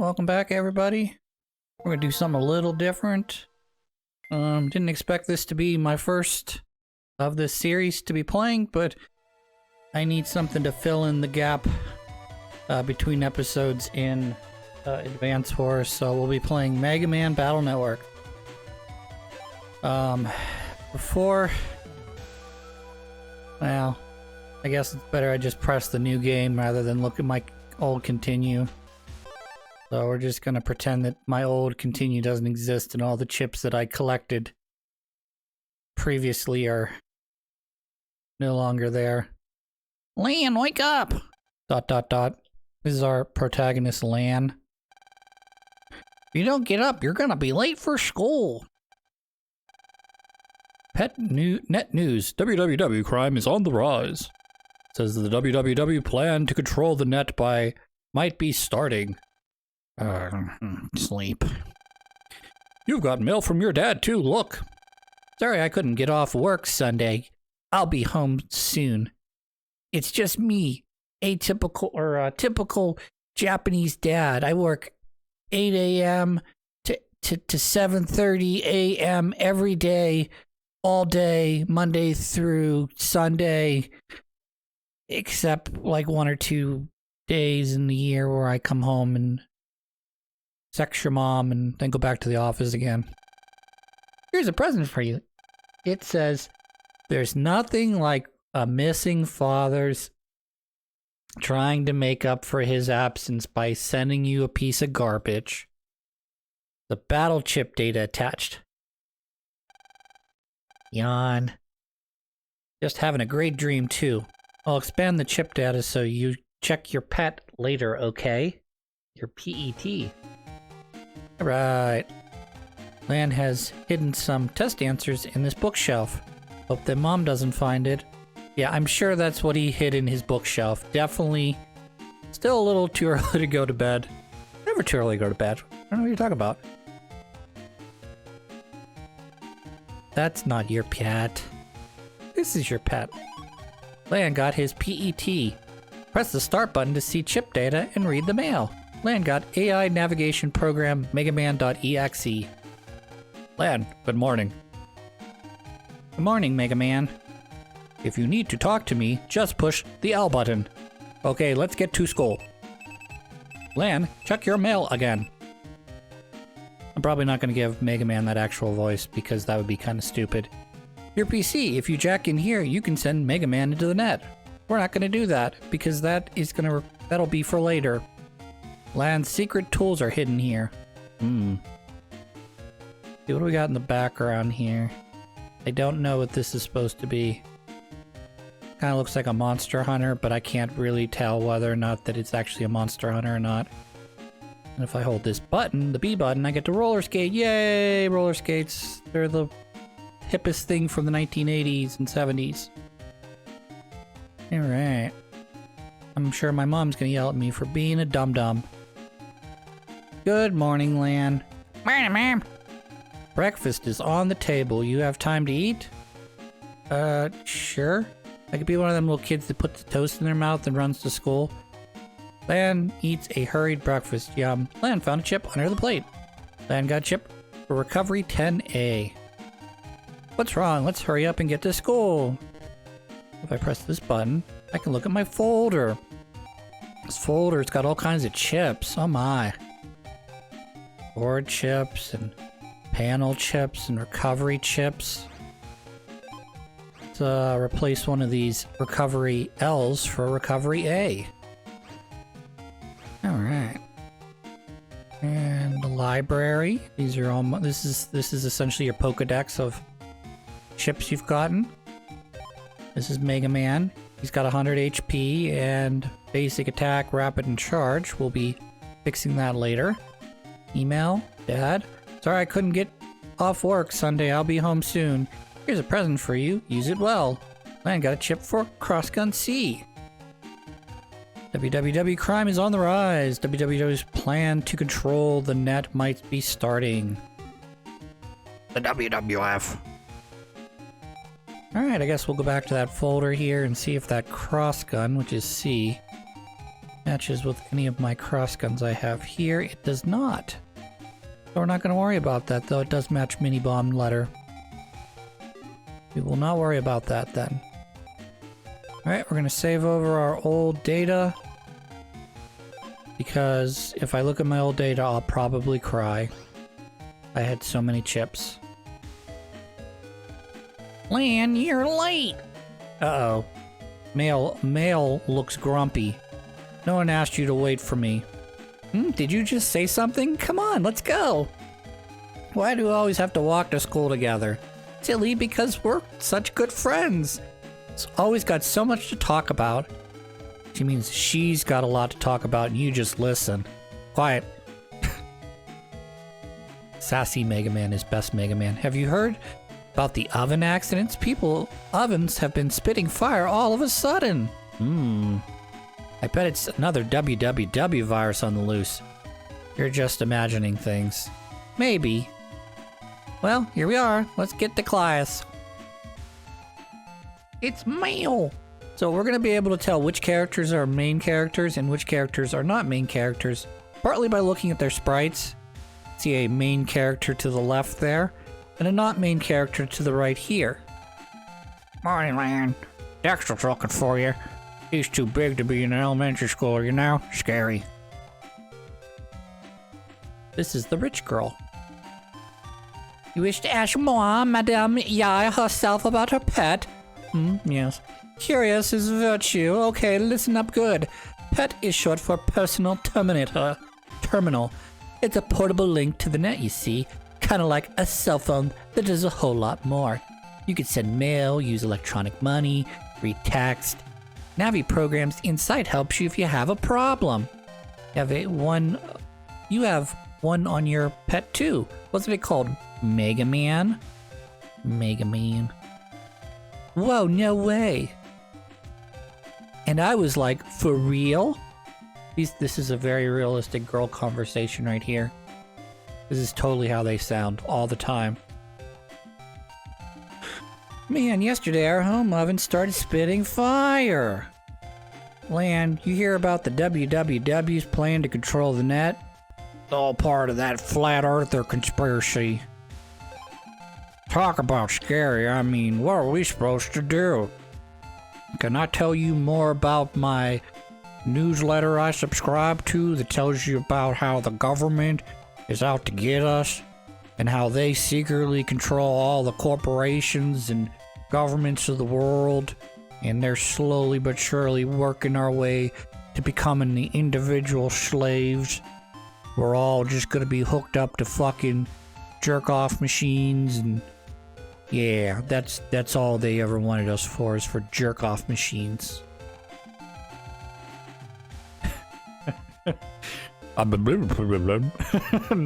welcome back everybody. We're gonna do something a little different. Didn't expect this to be my first of this series to be playing, but I need something to fill in the gap between episodes in Advance Wars, so we'll be playing Mega Man Battle Network. Before... Well, I guess it's better I just press the new game rather than look at my old continue. So we're just gonna pretend that my old continue doesn't exist and all the chips that I collected previously are no longer there. Lan, wake up! ... This is our protagonist, Lan. If you don't get up, you're gonna be late for school. Net news. www crime is on the rise. Says the www plan to control the net might be starting. Sleep. You've got mail from your dad too, look. Sorry I couldn't get off work Sunday. I'll be home soon. It's just me, typical Japanese dad. I work 8 a.m. to 7:30 a.m. every day, all day, Monday through Sunday, except like 1 or 2 days in the year where I come home and sex your mom and then go back to the office again. Here's a present for you. It says, there's nothing like a missing father's trying to make up for his absence by sending you a piece of garbage. The battle chip data attached. Yawn. Just having a great dream too. I'll expand the chip data so you check your pet later, okay? Your PET. Alright. Lan has hidden some test answers in this bookshelf. Hope that mom doesn't find it. Yeah, I'm sure that's what he hid in his bookshelf. Definitely. Still a little too early to go to bed. Never too early to go to bed. I don't know what you're talking about. That's not your pet. This is your pet. Lan got his PET. Press the start button to see chip data and read the mail. Lan got AI navigation program megaman.exe. Lan, good morning. Good morning, Mega Man. If you need to talk to me, just push the L button. Okay, let's get to school. Lan, check your mail again. I'm probably not going to give Mega Man that actual voice because that would be kind of stupid. Your PC, if you jack in here, you can send Mega Man into the net. We're not going to do that because that'll be for later. Lan's secret tools are hidden here. See, what do we got in the background here? I don't know what this is supposed to be. Kind of looks like a monster hunter, but I can't really tell whether or not that it's actually a monster hunter or not. And if I hold this button, the B button, I get to roller skate. Yay! Roller skates. They're the hippest thing from the 1980s and 70s. Alright. I'm sure my mom's gonna yell at me for being a dum-dum. Good morning, Lan. Morning, Mom. Breakfast is on the table. You have time to eat? Sure. I could be one of them little kids that puts the toast in their mouth and runs to school. Lan eats a hurried breakfast. Yum. Lan found a chip under the plate. Lan got a chip for recovery 10A. What's wrong? Let's hurry up and get to school. If I press this button, I can look at my folder. This folder's got all kinds of chips. Oh my. Board chips and panel chips and recovery chips. Let's replace one of these recovery L's for recovery A. Alright. And the library. These are all this is essentially your Pokedex of chips you've gotten. This is Mega Man. He's got 100 HP and basic attack, rapid, and charge. We'll be fixing that later. Email. Dad. Sorry I couldn't get off work Sunday. I'll be home soon. Here's a present for you. Use it well. Lan got a chip for Crossgun C. www crime is on the rise. www's plan to control the net might be starting. The WWF. Alright, I guess we'll go back to that folder here and see if that cross gun, which is C, matches with any of my cross guns I have here. It does not. So we're not going to worry about that, though it does match mini bomb letter. We will not worry about that then. Alright, we're going to save over our old data. Because if I look at my old data, I'll probably cry. I had so many chips. Lan, you're late! Uh-oh. Mail looks grumpy. No one asked you to wait for me. Did you just say something? Come on, let's go! Why do we always have to walk to school together? Silly, because we're such good friends. It's always got so much to talk about. She means she's got a lot to talk about and you just listen. Quiet. Sassy Mega Man is best Mega Man. Have you heard about the oven accidents? Ovens have been spitting fire all of a sudden. I bet it's another www virus on the loose. You're just imagining things. Maybe. Well, here we are. Let's get to class. It's mail! So we're going to be able to tell which characters are main characters and which characters are not main characters, partly by looking at their sprites. See a main character to the left there, and a not main character to the right here. Morning, Lan. Dexter's looking for you. He's too big to be in an elementary school, you know? Scary. This is the rich girl. You wish to ask more, Madame Yai herself about her pet? Yes. Curious is virtue. Okay, listen up good. PET is short for Personal Terminal. It's a portable link to the net, you see. Kind of like a cell phone that does a whole lot more. You can send mail, use electronic money, read text. Navi programs inside helps you if you have a problem. You have one on your pet too. What's it called? Mega Man? Mega Man. Whoa, no way. And I was like, for real? This is a very realistic girl conversation right here. This is totally how they sound all the time. Man, yesterday our home oven started spitting fire. Lan, you hear about the WWW's plan to control the net? It's all part of that flat earther conspiracy. Talk about scary, I mean, what are we supposed to do? Can I tell you more about my newsletter I subscribe to that tells you about how the government is out to get us and how they secretly control all the corporations and governments of the world, and they're slowly but surely working our way to becoming the individual slaves. We're all just gonna be hooked up to fucking jerk-off machines, and yeah, that's all they ever wanted us for, is for jerk-off machines. No,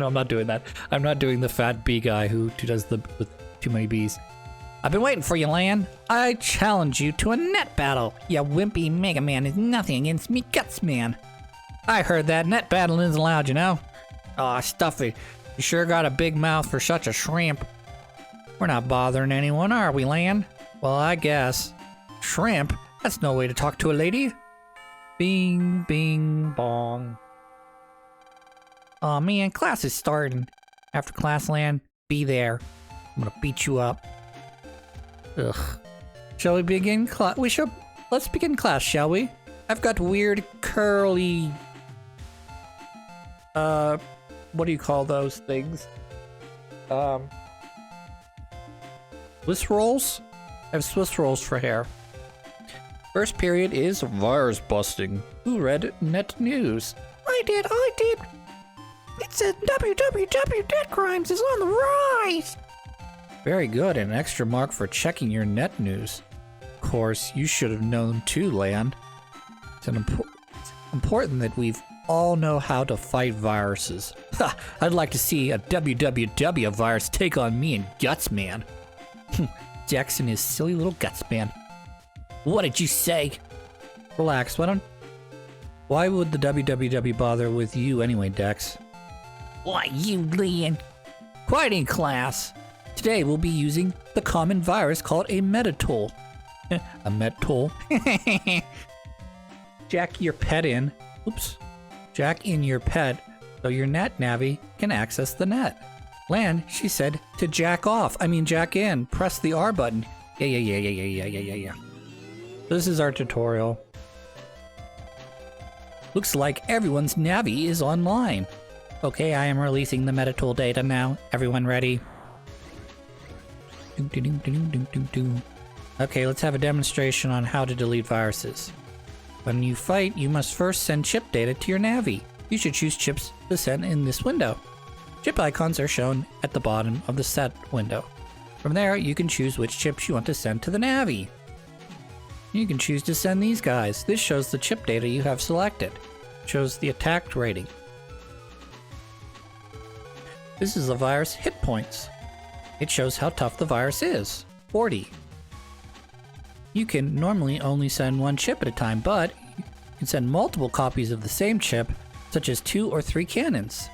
I'm not doing that. I'm not doing the fat bee guy who does the with too many bees. I've been waiting for you, Lan. I challenge you to a net battle. Ya wimpy Mega Man is nothing against me guts, man. I heard that net battle isn't allowed, you know? Aw, Stuffy. You sure got a big mouth for such a shrimp. We're not bothering anyone, are we, Lan? Well, I guess. Shrimp? That's no way to talk to a lady. Bing, bing, bong. Aw, man, class is starting. After class, Lan, be there. I'm gonna beat you up. Ugh. Shall we begin class? Let's begin class, shall we? I've got weird, curly... what do you call those things? Swiss rolls? I have Swiss rolls for hair. First period is virus busting. Who read net news? I did. It said www debt crimes is on the rise. Very good, an extra mark for checking your net news. Of course, you should have known too, Lan. It's important that we've all know how to fight viruses. Ha! I'd like to see a www virus take on me and Guts Man. Jackson is silly little Guts Man. What did you say? Relax, why would the www bother with you anyway, Dex? Why, you, Lan. Quiet in class. Today we'll be using the common virus called a metatool. A metatool? Jack your pet in. Oops. Jack in your pet so your net navi can access the net. Lan, she said to jack off. I mean jack in. Press the R button. Yeah. This is our tutorial. Looks like everyone's navi is online. Okay, I am releasing the metatool data now. Everyone ready? Okay, let's have a demonstration on how to delete viruses. When you fight, you must first send chip data to your navi. You should choose chips to send in this window. Chip icons are shown at the bottom of the set window. From there, you can choose which chips you want to send to the navi. You can choose to send these guys. This shows the chip data you have selected. It shows the attack rating. This is the virus hit points. It shows how tough the virus is. 40. You can normally only send one chip at a time, but you can send multiple copies of the same chip, such as 2 or 3 cannons.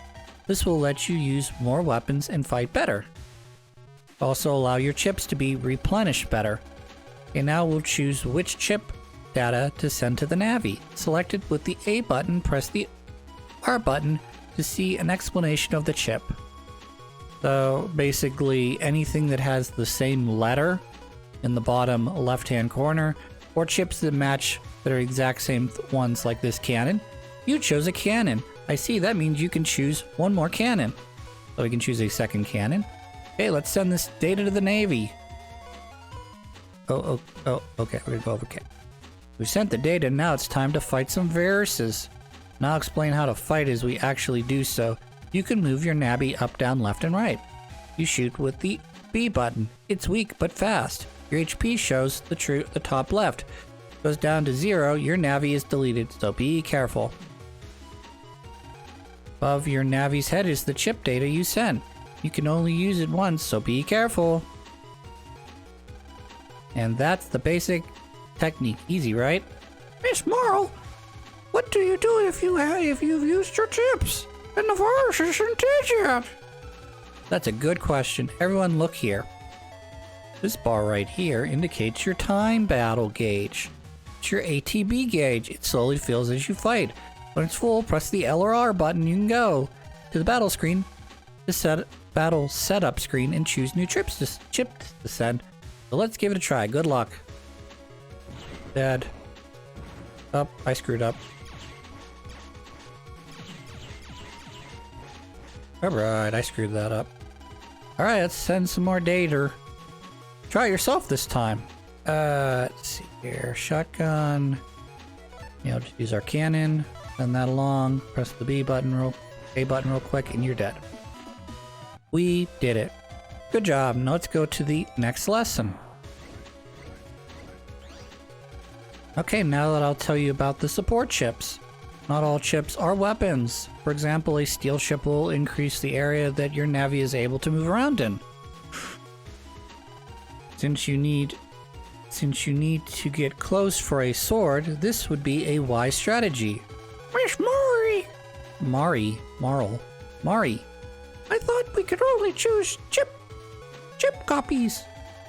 This will let you use more weapons and fight better. Also allow your chips to be replenished better. And now we'll choose which chip data to send to the navi. Selected with the A button, press the R button to see an explanation of the chip. So basically anything that has the same letter in the bottom left-hand corner, or chips that match that are exact same ones like this cannon. You chose a cannon. I see, that means you can choose one more cannon. So we can choose a second cannon. Okay, let's send this data to the Navy. Okay, we're gonna go over. Okay. We sent the data, now it's time to fight some viruses. Now I'll explain how to fight as we actually do so. You can move your navi up, down, left, and right. You shoot with the B button. It's weak but fast. Your HP shows the top left. Goes down to 0, your navi is deleted, so be careful. Above your navi's head is the chip data you sent. You can only use it once, so be careful. And that's the basic technique. Easy, right? Miss Marl, what do you do if you've used your chips and the virus isn't dead yet? That's a good question. Everyone look here. This bar right here indicates your time battle gauge. It's your ATB gauge. It slowly fills as you fight. When it's full, press the L or R button. You can go to the battle screen, the battle setup screen, and choose new chips to send. So let's give it a try. Good luck. Dead. Oh, I screwed up. Alright, I screwed that up. Alright, let's send some more data. Try it yourself this time. Let's see here. Shotgun. Just use our cannon. Send that along. Press the A button real quick, and you're dead. We did it. Good job. Now let's go to the next lesson. Okay, now that I'll tell you about the support chips. Not all chips are weapons. For example, a steel chip will increase the area that your navi is able to move around in. Since you need to get close for a sword, this would be a wise strategy. Miss Mari. Mari. I thought we could only choose chip copies.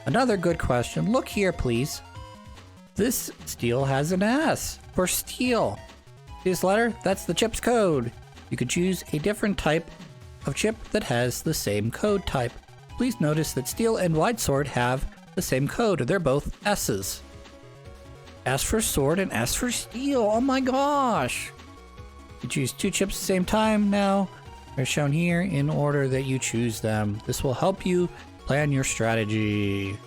Another good question. Look here, please. This steel has an S for steel. This letter, that's the chip's code. You could choose a different type of chip that has the same code type. Please notice that steel and wide sword have the same code. They're both S's. S for sword and S for steel. Oh my gosh. You choose 2 chips at the same time now. They're shown here in order that you choose them. This will help you plan your strategy.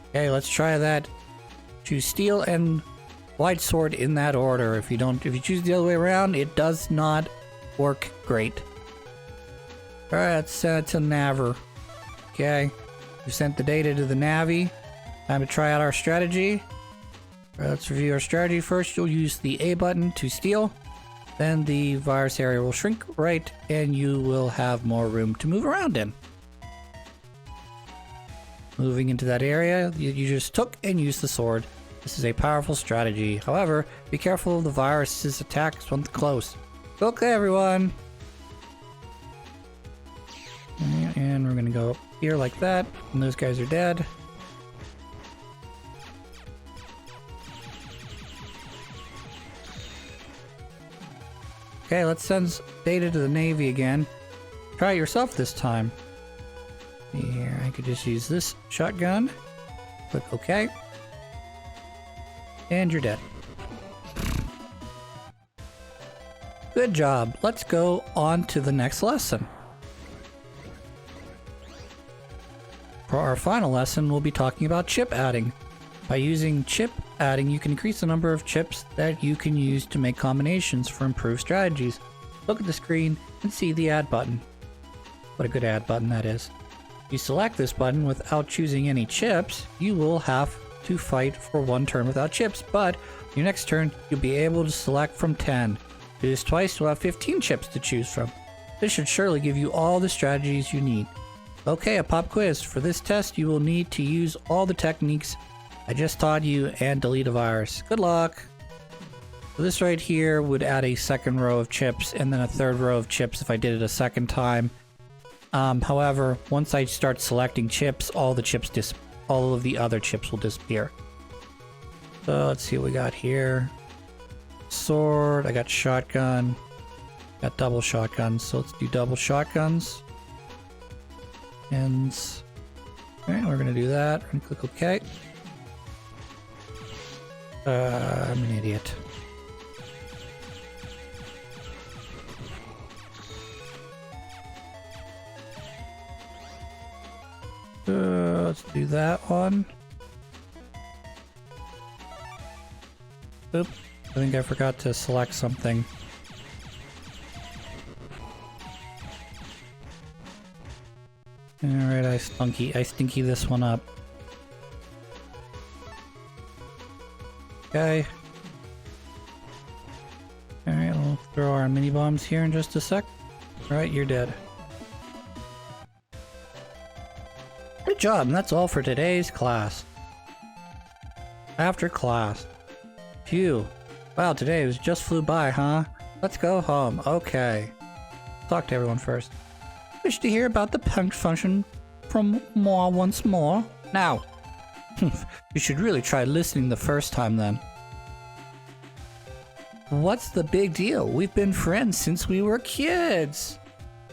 Okay, let's try that. Choose steel and wide sword in that order. If you choose the other way around, it does not work great. Alright, let's send it to Naver. Okay. We sent the data to the Navi. Time to try out our strategy. Alright, let's review our strategy first. You'll use the A button to steal. Then the virus area will shrink right, and you will have more room to move around in. Moving into that area, you just took and used the sword. This is a powerful strategy. However, be careful of the virus's attacks when close. Okay, everyone. And we're gonna go up here like that, and those guys are dead. Okay, let's send data to the Navy again. Try it yourself this time. Here, I could just use this shotgun. Click OK. And you're dead. Good job. Let's go on to the next lesson. For our final lesson, we'll be talking about chip adding. By using chip adding, you can increase the number of chips that you can use to make combinations for improved strategies. Look at the screen and see the add button. What a good add button that is. If you select this button without choosing any chips, you will have to fight for one turn without chips, but your next turn, you'll be able to select from 10. Do this twice, you'll have 15 chips to choose from. This should surely give you all the strategies you need. Okay, a pop quiz. For this test, you will need to use all the techniques I just taught you and delete a virus. Good luck! So this right here would add a second row of chips and then a third row of chips if I did it a second time. However, once I start selecting chips, all of the other chips will disappear. So let's see what we got here. Sword, I got shotgun, got double shotguns, so let's do double shotguns. And alright, we're gonna do that. We're gonna click OK. I'm an idiot. Let's do that one. Oop, I think I forgot to select something. Alright, I stinky this one up. Okay. Alright, we'll throw our mini bombs here in just a sec. Alright, you're dead. Good job, and that's all for today's class. After class. Phew. Wow, today was just flew by, huh? Let's go home. Okay. Talk to everyone first. Wish to hear about the punch function from more once more? Now. You should really try listening the first time then. What's the big deal? We've been friends since we were kids.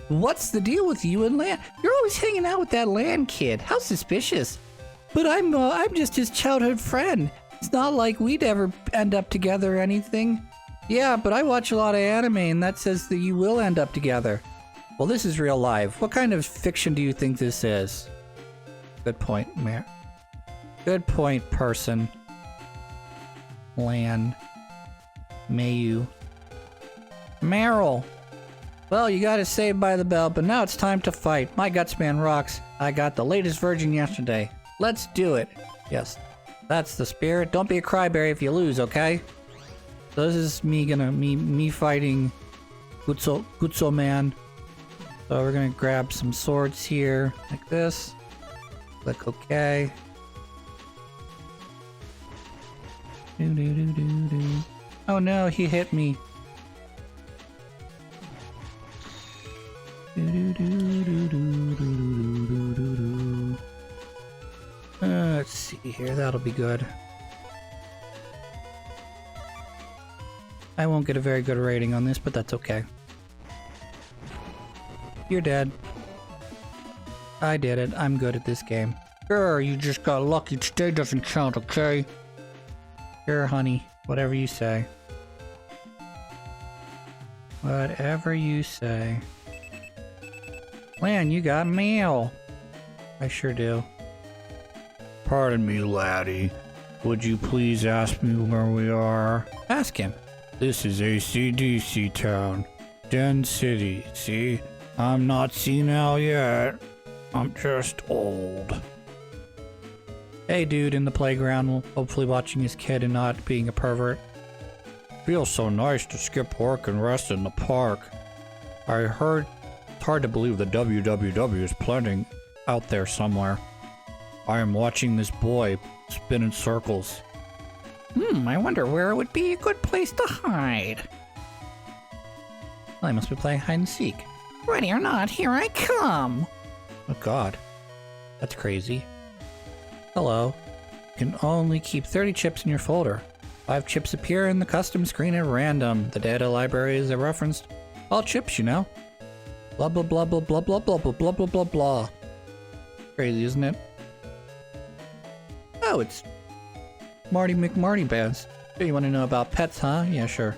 What's the deal with you and Lan? You're always hanging out with that Lan kid. How suspicious. But I'm just his childhood friend. It's not like we'd ever end up together or anything. Yeah, but I watch a lot of anime and that says that you will end up together. Well, this is real life. What kind of fiction do you think this is? Good point, Mayor. Good point, person. Lan. Mayu. Meryl. Well, you got it saved by the bell, but now it's time to fight. My Gutsman rocks. I got the latest version yesterday. Let's do it. Yes, that's the spirit. Don't be a cryberry if you lose, okay? So this is me fighting Gutso Man. So we're gonna grab some swords here, like this. Click OK. Oh no, he hit me. Let's see here, that'll be good. I won't get a very good rating on this, but that's okay. You're dead. I did it. I'm good at this game. Sure, you just got lucky. Today doesn't count, okay? Sure, honey. Whatever you say. Whatever you say. Lan, you got mail. I sure do. Pardon me, laddie. Would you please ask me where we are? Ask him. This is AC/DC town. Den City, see? I'm not senile yet. I'm just old. Hey dude in the playground, hopefully watching his kid and not being a pervert. Feels so nice to skip work and rest in the park. I heard it's hard to believe the WWW is planning out there somewhere. I am watching this boy spin in circles. I wonder where it would be a good place to hide. Well, I must be playing hide and seek. Ready or not, here I come! Oh god. That's crazy. Hello. You can only keep 30 chips in your folder. 5 chips appear in the custom screen at random. The data library is referenced all chips, you know. Blah blah blah blah blah blah blah blah blah blah blah blah. Crazy, isn't it? Oh, it's Marty McMarty Bands. So you want to know about pets, huh? Yeah, sure.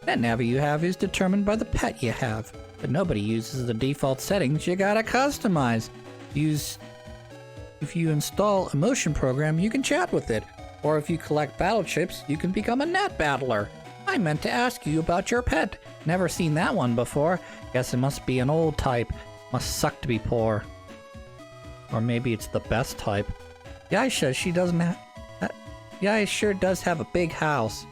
Pet navi you have is determined by the pet you have, but nobody uses the default settings. You gotta customize. If you install a motion program, you can chat with it. Or if you collect battle chips, you can become a net battler. I meant to ask you about your pet. Never seen that one before. Guess it must be an old type. Must suck to be poor. Or maybe it's the best type. Yaisha, she doesn't have... Yaisha sure does have a big house.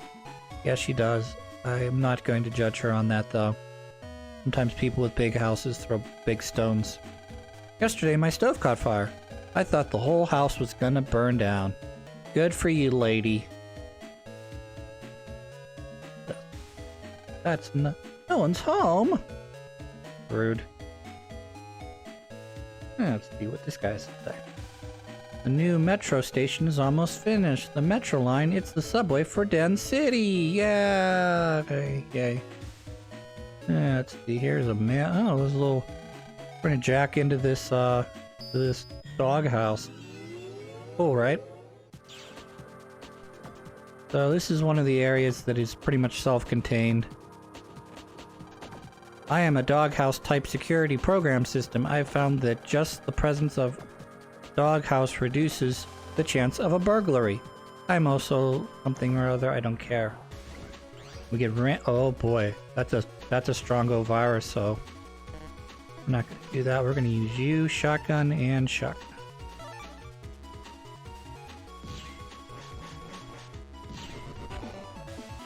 Yeah, she does. I am not going to judge her on that, though. Sometimes people with big houses throw big stones. Yesterday, my stove caught fire. I thought the whole house was gonna burn down. Good for you, lady. That's no one's home. Rude. Let's see what this guy's saying. The new metro station is almost finished. The metro line, it's the subway for Den City. Yeah. Okay, yay. Let's see. Here's a man. Oh, there's a little. We're gonna jack into this dog house. Cool, right? So this is one of the areas that is pretty much self-contained. I am a doghouse type security program system. I have found that just the presence of doghouse reduces the chance of a burglary. I'm also something or other. I don't care. We get oh boy, that's a strongo virus. So I'm not gonna do that. We're gonna use you, shotgun, and shotgun.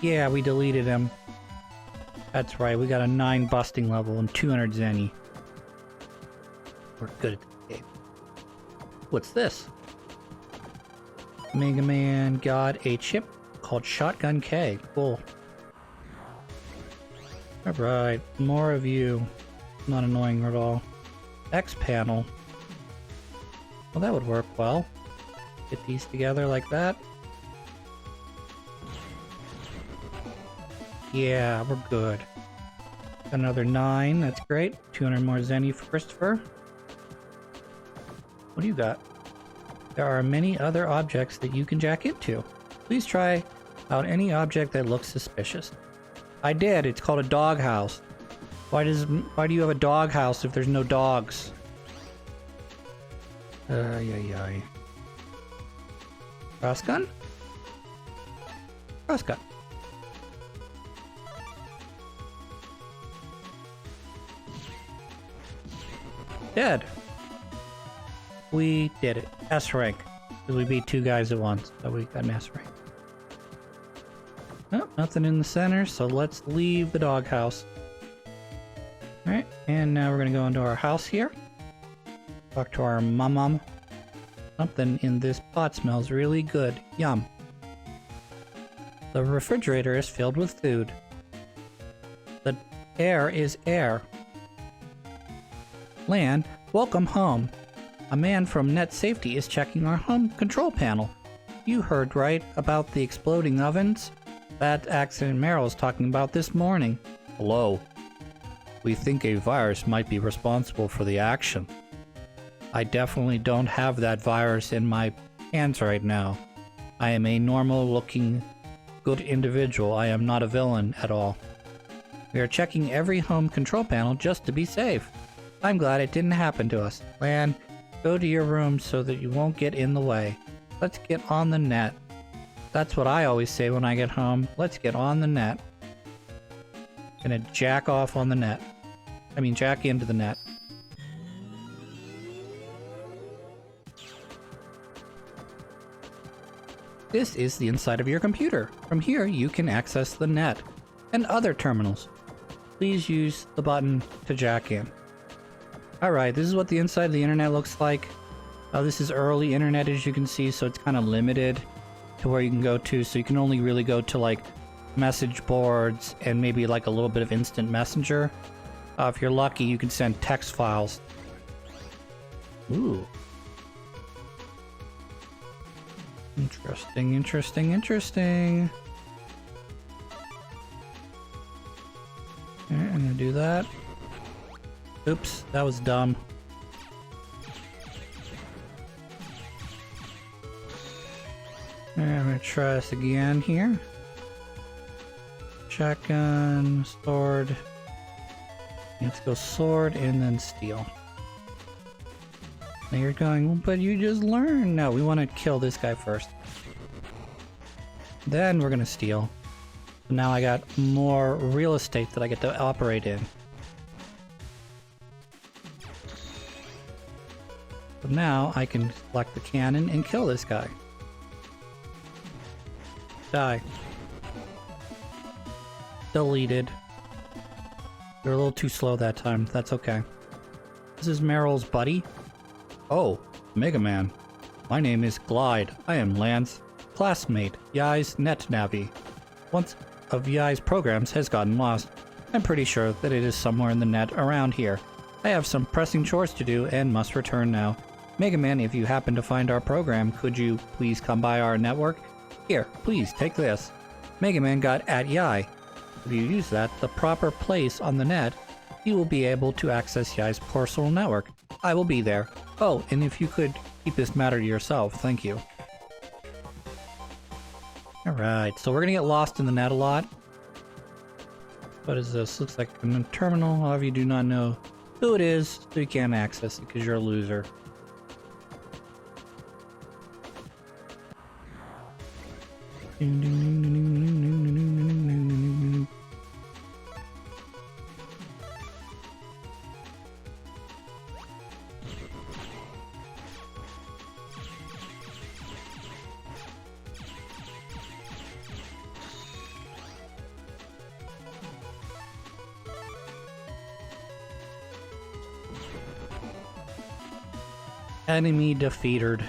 Yeah, we deleted him. That's right, we got a 9 busting level and 200 zenny. We're good at the game. What's this? Mega Man got a chip called Shotgun K. Cool. Alright, more of you. Not annoying at all. X panel. Well, that would work well. Get these together like that. Yeah, we're good. Another 9, that's great. 200 more zenny for Christopher. What do you got? There are many other objects that you can jack into. Please try out any object that looks suspicious. I did, it's called a dog house. Why do you have a dog house if there's no dogs? Ay. Crossgun? Crossgun. Dead. We did it. S rank. Because we beat 2 guys at once. So we got an S rank. Oh, nothing in the center, so let's leave the doghouse. Alright, and now we're going to go into our house here. Talk to our mum. Something in this pot smells really good. Yum. The refrigerator is filled with food. The air is air. Lan, welcome home. A man from Net Safety is checking our home control panel. You heard right about the exploding ovens? That accident Meryl is talking about this morning. Hello. We think a virus might be responsible for the action. I definitely don't have that virus in my hands right now. I am a normal-looking, good individual. I am not a villain at all. We are checking every home control panel just to be safe. I'm glad it didn't happen to us. Lan, go to your room so that you won't get in the way. Let's get on the net. That's what I always say when I get home. Let's get on the net. Gonna jack off on the net. I mean, jack into the net. This is the inside of your computer. From here, you can access the net and other terminals. Please use the button to jack in. Alright, this is what the inside of the internet looks like. This is early internet, as you can see, so it's kind of limited to where you can go to. So you can only really go to, like, message boards and maybe, like, a little bit of instant messenger. If you're lucky, you can send text files. Ooh. Interesting. do that. Oops, that was dumb. I'm gonna try this again here. Shotgun, sword. Let's go sword and then steel. Now you're going, well, but you just learned. No, we want to kill this guy first. Then we're gonna steal. So now I got more real estate that I get to operate in. So now I can select the cannon and kill this guy. Die. Deleted. You're a little too slow that time. That's okay. This is Meryl's buddy. Oh, Mega Man. My name is Glide. I am Lance's classmate, Yai's NetNavi. Once of Yai's programs has gotten lost. I'm pretty sure that it is somewhere in the net around here. I have some pressing chores to do and must return now. Mega Man, if you happen to find our program, could you please come by our network? Here, please, take this. Mega Man got at Yai. If you use that, the proper place on the net, you will be able to access Yai's personal network. I will be there. Oh, and if you could keep this matter to yourself, thank you. Alright, so we're gonna get lost in the net a lot. What is this? Looks like a terminal. However, you do not know who it is, so you can't access it because you're a loser. Enemy defeated.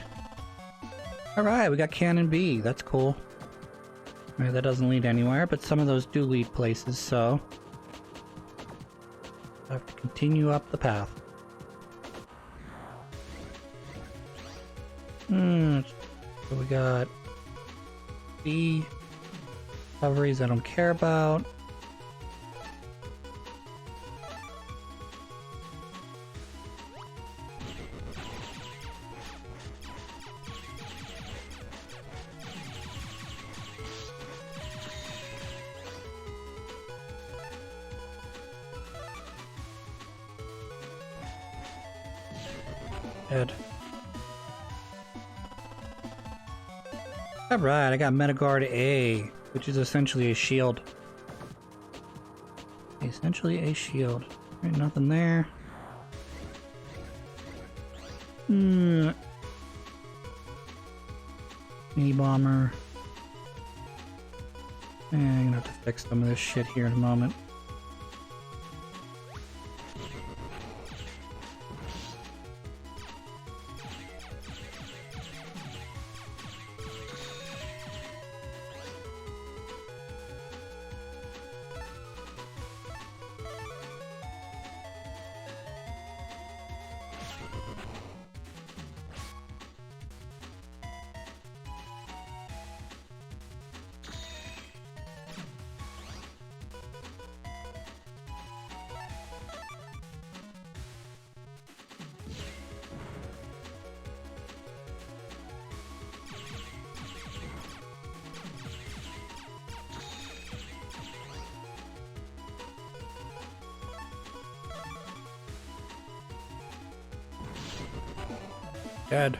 Alright, we got Cannon B. That's cool. Alright, that doesn't lead anywhere, but some of those do lead places, so I have to continue up the path. So we got B. Recoveries I don't care about. Dead. Alright, I got Metagard A, which is essentially a shield. Essentially a shield. Right, nothing there. Mini bomber. I'm gonna have to fix some of this shit here in a moment. Dead.